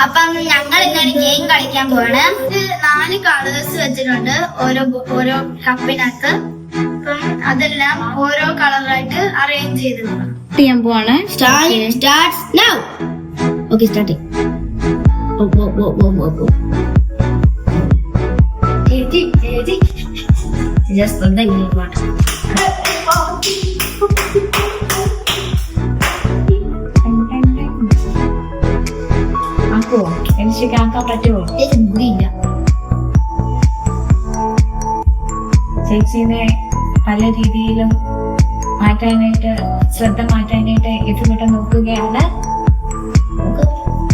അപ്പം ഞങ്ങൾ ഇന്നൊരു ഗെയിം കളിക്കാൻ പോവാണ്. 4 കളേഴ്സ് വെച്ചിട്ടുണ്ട് ഓരോ കപ്പിനകത്ത്. അപ്പം അതെല്ലാം ഓരോ കളറായിട്ട് അറേഞ്ച് ചെയ്ത് ചെയ്യാൻ പോവാണ്. എനിക്ക് ആക്കാൻ പറ്റുമോ? ചേച്ചിനെ പല രീതിയിലും മാറ്റാനായിട്ട് ശ്രദ്ധ മാറ്റാനായിട്ട് എത്തിപ്പെട്ട് നോക്കുകയാണ്.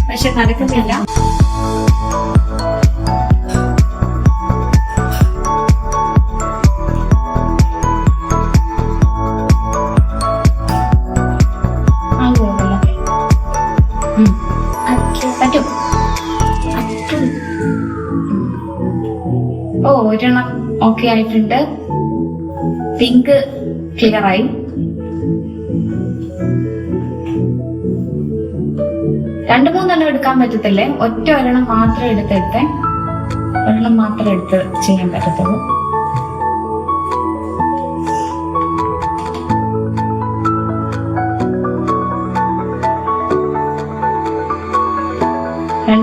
പക്ഷെ നടക്കുന്നില്ല. പറ്റും. ഒരെണ്ണം ഓക്കെ ആയിട്ടുണ്ട്. പിങ്ക് ക്ലിയർ ആയി. 2-3 എടുക്കാൻ പറ്റത്തില്ലേ? ഒരെണ്ണം മാത്രം ഒരെണ്ണം മാത്രം എടുത്ത് ചെയ്യാൻ പറ്റത്തുള്ളൂ.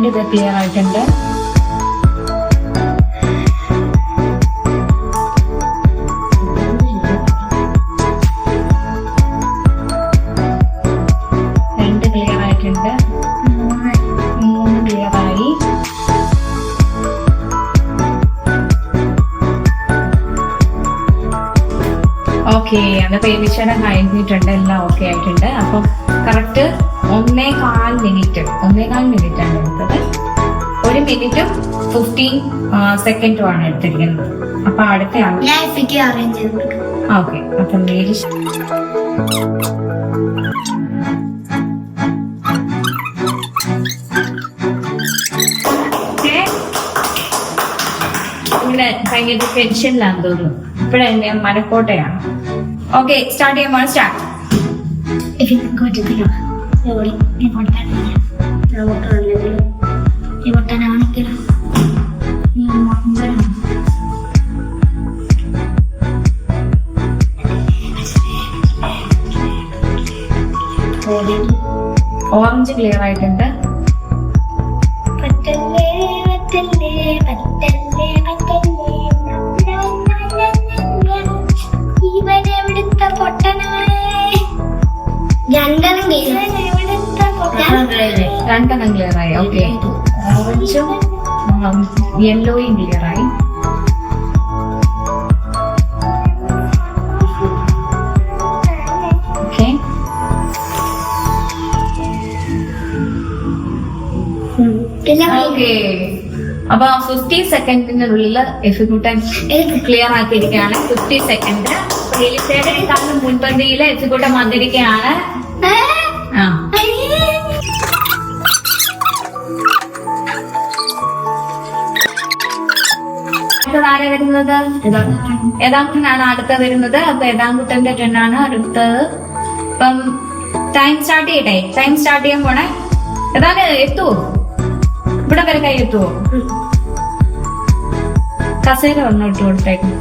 ഇത് ക്ലിയർ ആയിട്ടുണ്ട്. ക്ലിയർ ആയിട്ടുണ്ട്. 3 ക്ലിയർ ആയി. ഓക്കെ, അത് പേരിച്ചടം കഴിഞ്ഞിട്ടുണ്ട്. എല്ലാം ഓക്കെ ആയിട്ടുണ്ട്. അപ്പൊ കറക്റ്റ് 1.25 മിനിറ്റ് ആണ് എടുത്തത്. 1 മിനിറ്റും 15 സെക്കൻഡും ആണ് എടുത്തിരിക്കുന്നത്. അപ്പൊ അടുത്ത അറേഞ്ച് ചെയ്ത് ഓക്കെ. അപ്പൊ മേരി ഇവിടെ ഭയങ്കര ടെൻഷനിലാന്ന് തോന്നുന്നു. ഇപ്പഴെന്നെ മലക്കോട്ടയാണ്. ഓക്കെ, സ്റ്റാർട്ട് ചെയ്യുമ്പോൾ സ്റ്റാർട്ട്. പൊട്ടാനാണെങ്കിലും ഓറഞ്ച് ക്ലിയർ ആയിട്ടുണ്ട്. പറ്റല്ലേ പറ്റല്ലേ പറ്റല്ലേ പറ്റല്ലേ ഇവനെവിടുത്തെ പൊട്ടനായ രണ്ടെണ്ണം ക്ലിയർ ആയി. ഓക്കെ, ഓറഞ്ചും യെല്ലോയും ക്ലിയർ ആയി. Okay, okay. അപ്പൊ 50 സെക്കൻഡിനുള്ളിൽ എഫിക്കുട്ടൻ ക്ലിയർ ആക്കിയിരിക്കുകയാണ്. 50 സെക്കൻഡ്. എലിസേടേക്കാളും മുൻപന്തിയിൽ എഫിക്കുട്ടൻ വന്നിരിക്കുകയാണ്. ആരാ വരുന്നത്? ഏതാങ്കുട്ടനാണ് അടുത്ത വരുന്നത്. അപ്പൊ ഏതാങ്കുട്ടന്റെ ടേണാണ് അടുത്തത്. അപ്പം ടൈം സ്റ്റാർട്ട് ചെയ്യട്ടെ. ടൈം സ്റ്റാർട്ട് ചെയ്യാൻ പോണേ. ഏതാണ് എത്തുവോ? ഇവിടെ വരെ കൈ എത്തുവോ? കസേര വന്നു ഇട്ട് കൊടുത്തേക്കും.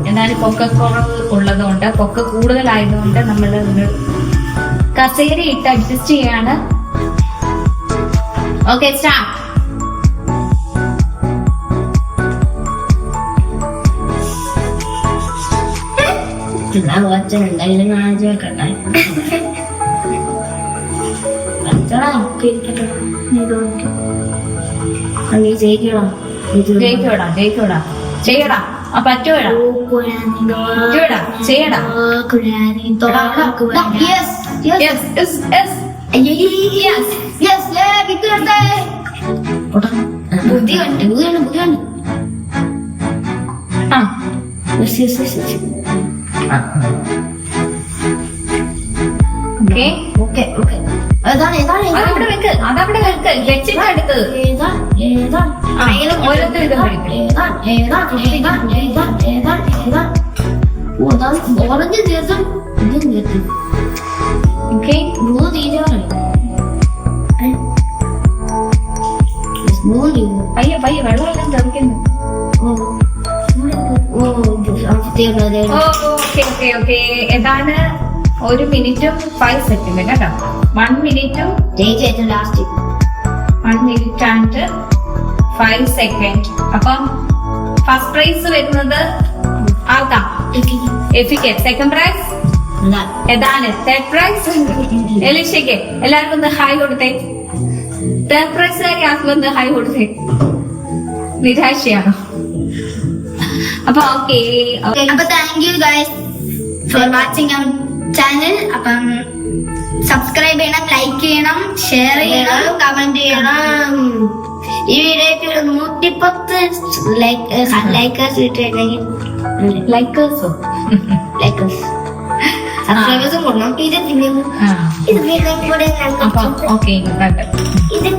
എന്നാലും പൊക്കക്കുറവ് ഉള്ളതുകൊണ്ട്, പൊക്ക കൂടുതലായതുകൊണ്ട് നമ്മൾ കസേര ഇട്ട് അഡ്ജസ്റ്റ് ചെയ്യാണ്. Okay, start. ജയിക്കോടാ ചെയ്യടാ. പറ്റൂടാ ചെയ്യടാ. ബുദ്ധിയുണ്ട്. അതവിടെ വെക്ക്. വെച്ചിട്ട് എടുത്തത് ഓരോരുത്തർ ഓറഞ്ച് തീർത്തും ഇതും തീർത്തും ഓക്കെ ബ്ലൂ തീരാണ് ബ്ലൂ തീരുന്നു പയ്യെ പയ്യെ വെള്ളമെല്ലാം തെറിക്കുന്നു. ഓക്കെ ഏതാണ് 1 മിനിറ്റും 5 സെക്കൻഡ് കേട്ടോ. 1 മിനിറ്റും ലാസ്റ്റ് 1 മിനിറ്റ് ആൻഡ് 5 സെക്കൻഡ്. അപ്പം ഫസ്റ്റ് പ്രൈസ് വരുന്നത് ആർക്കാ? എഫിക്ക്. സെക്കൻഡ് പ്രൈസ് ഏതാണ്? തേർഡ് പ്രൈസ് എലിഷയ്ക്ക്. എല്ലാവർക്കും ഒന്ന് ഹായ് കൊടുത്തേ. തേർഡ് പ്രൈസുകാരി ആർക്കും ഹായ് കൊടുത്തേ. നിരാശയാണോ? അപ്പൊ ഓക്കെ അപ്പൊ thank you guys for watching our channel. അപ്പം സബ്സ്ക്രൈബ് ചെയ്യണം, ലൈക്ക് ചെയ്യണം, ഷെയർ ചെയ്യണം, കമന്റ് ചെയ്യണം. ഈ വീഡിയോക്ക് 110 ലൈക്കേഴ്സ് കിട്ടിയിട്ടുണ്ടെങ്കിൽ ലൈക്കേഴ്സോ സബ്സ്ക്രൈബേഴ്സും കൊടുക്കണം. ഇത് പിന്നെ ഇത് പിന്നെ കൂടെ അപ്പൊ ഓക്കെ ഇത്